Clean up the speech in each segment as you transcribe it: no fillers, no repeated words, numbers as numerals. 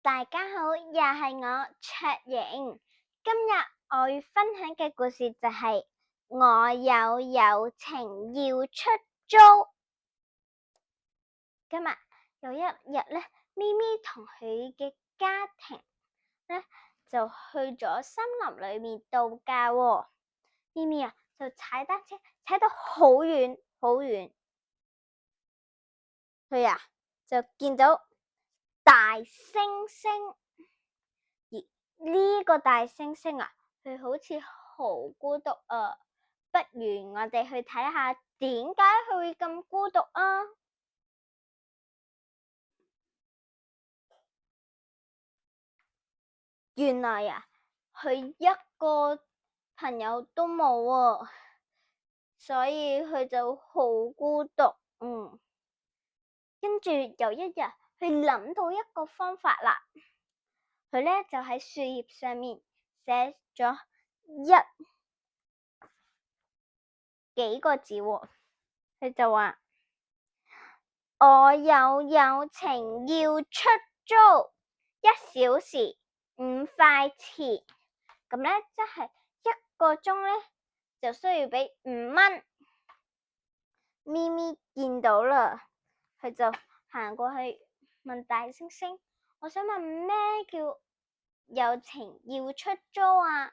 大家好，又係我卓瑩。今日我要分享嘅故事就係我有友情要出租。今日有一日咧，咪咪同佢嘅家庭咧就去咗森林裏面度假喎。咪咪就踩單車踩到好遠好遠，佢就見到大猩猩。呢個大猩猩佢好似好孤獨啊，不如我哋去睇下點解佢會咁孤獨啊。原來佢一個朋友都冇喎，所以佢就好孤獨。跟住有一日，佢諗到一個方法啦，佢咧就喺樹葉上面寫咗幾個字喎，佢就話：我有友情要出租，1小時5塊錢，咁咧即係1個鐘咧就需要畀5蚊。咪咪見到啦，佢就行過去問大猩猩：我想問咩叫友情要出租啊？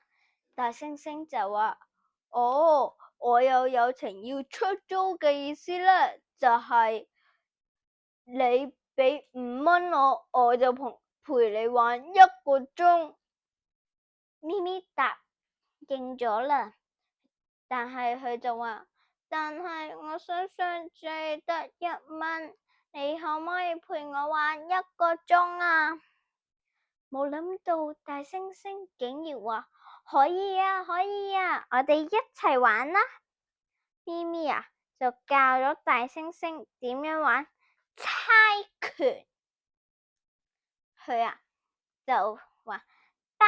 大猩猩就話：哦，我有友情要出租嘅意思咧，就係你畀5蚊我就陪你玩1個鐘。咪咪答應咗啦，但係佢就話：但係我身上只係得1蚊，你可唔可以陪我玩1個鐘啊？冇諗到大猩猩竟然話：可以啊，可以啊，我哋一齊玩啦。咪咪就教咗大猩猩點樣玩猜拳。佢就話包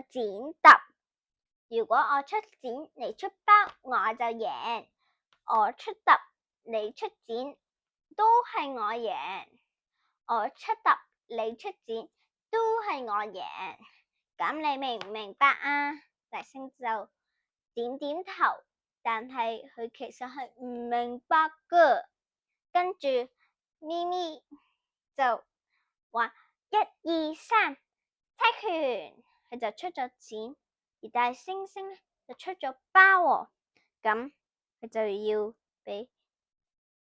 剪揼，如果我出剪你出包，我就贏；我出揼你出剪，都係我贏；我出揼你出剪，都係我贏。咁你明唔明白啊？大猩就點點頭，但係佢其實係唔明白㗎。跟住咪咪就話1、2、3猜拳，佢就出咗剪，而大猩猩咧就出咗包喎。咁佢就要俾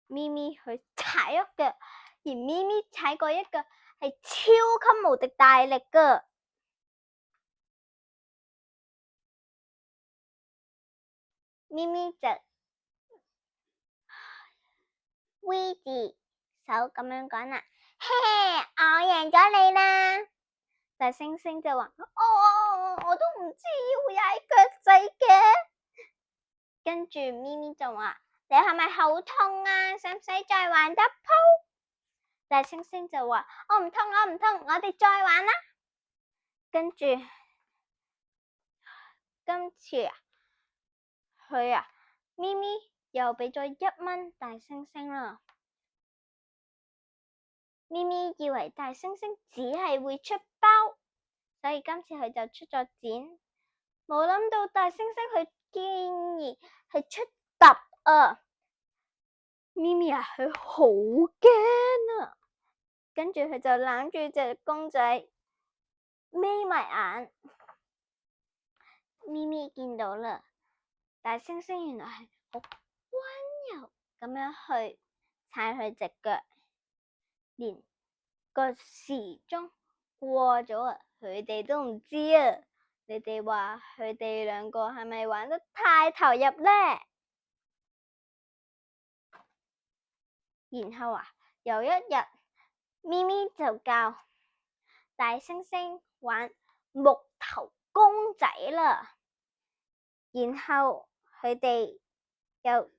咪咪去踩一腳，而咪咪踩過一腳係超級無敵大力㗎。咪咪就 V 字手咁樣講啦，嘿嘿，我贏咗你啦！大猩猩就話：我都唔知要踩腳仔嘅。跟住咪咪就話：你係咪好痛啊？使唔使再玩多鋪？大猩猩就話：我唔痛，我哋再玩啦。跟住今次佢咪咪又俾咗1蚊大猩猩啦。咪咪以為大猩猩只係會出包，所以今次佢就出咗剪。冇諗到大猩猩佢竟然係出揼啊！咪咪佢好驚啊！跟住佢就攬住隻公仔，眯埋眼。咪咪見到啦，大猩猩原來係好溫柔咁樣去踩佢隻腳，連個時鐘過咗佢哋都唔知啊！你哋話佢哋兩個係咪玩得太投入呢？然後有一日，咪咪就教大猩猩玩木頭公仔啦。然後佢哋又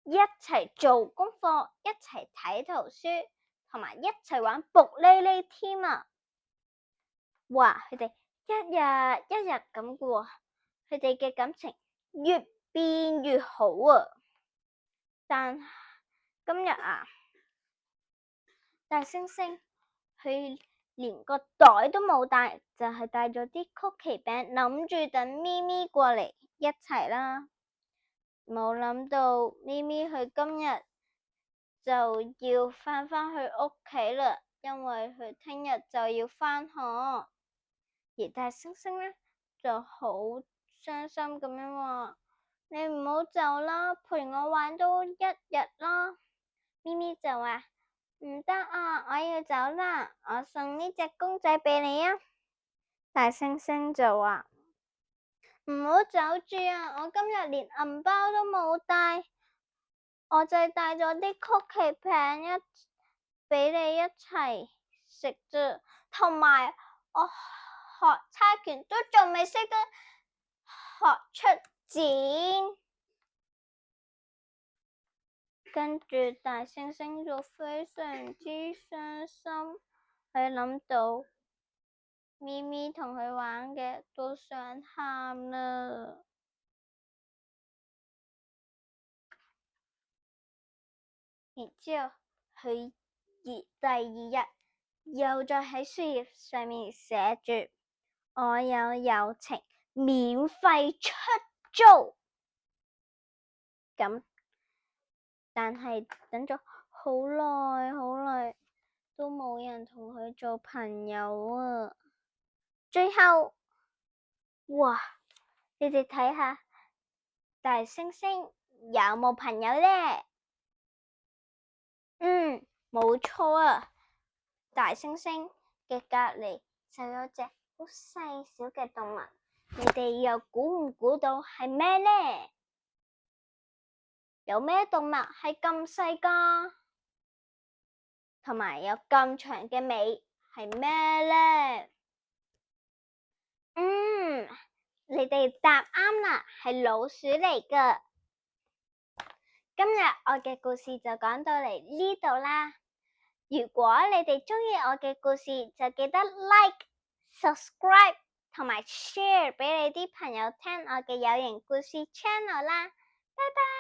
一齊做功課，一齊睇圖書，同埋一齊玩卜哩哩添啊！哇！佢哋一日一日咁過，佢哋嘅感情越變越好啊！但今日大猩猩佢連個袋都冇帶，就係帶咗啲曲奇餅，諗住等咪咪過嚟一齊啦。冇諗到咪咪佢今日就要返去屋企啦，因為佢聽日就要返學。而大猩猩呢就好傷心咁樣話：你唔好走啦，陪我玩多一日啦。咪咪就話：唔得啊，我要走啦，我送呢隻公仔俾你啊。大猩猩就話：唔好走住啊，我今日連銀包都冇帶，我就帶咗啲曲奇餅俾你一齊食啫，同埋我學猜拳都仲未識得學出剪。跟住大猩猩就非常之傷心，佢諗到咪咪同佢玩嘅都想喊啦。然之後佢第二日又再喺樹葉上面寫住：我有友情，免費出租。咁但係等咗好耐好耐都冇人同佢做朋友啊。最後，哇！你哋睇下大猩猩有冇朋友呢？冇錯啊！大猩猩嘅隔籬就有隻好細小嘅動物，你哋又估唔估到係咩呢？有咩動物係咁細個，同埋有咁長嘅尾，係咩呢？你哋答啱啦，係老鼠嚟㗎。今日我嘅故事就講到嚟呢度啦。如果你哋鍾意我嘅故事，就記得 like、subscribe 同埋 share 俾你啲朋友聽我嘅有型故事 channel 啦。拜拜。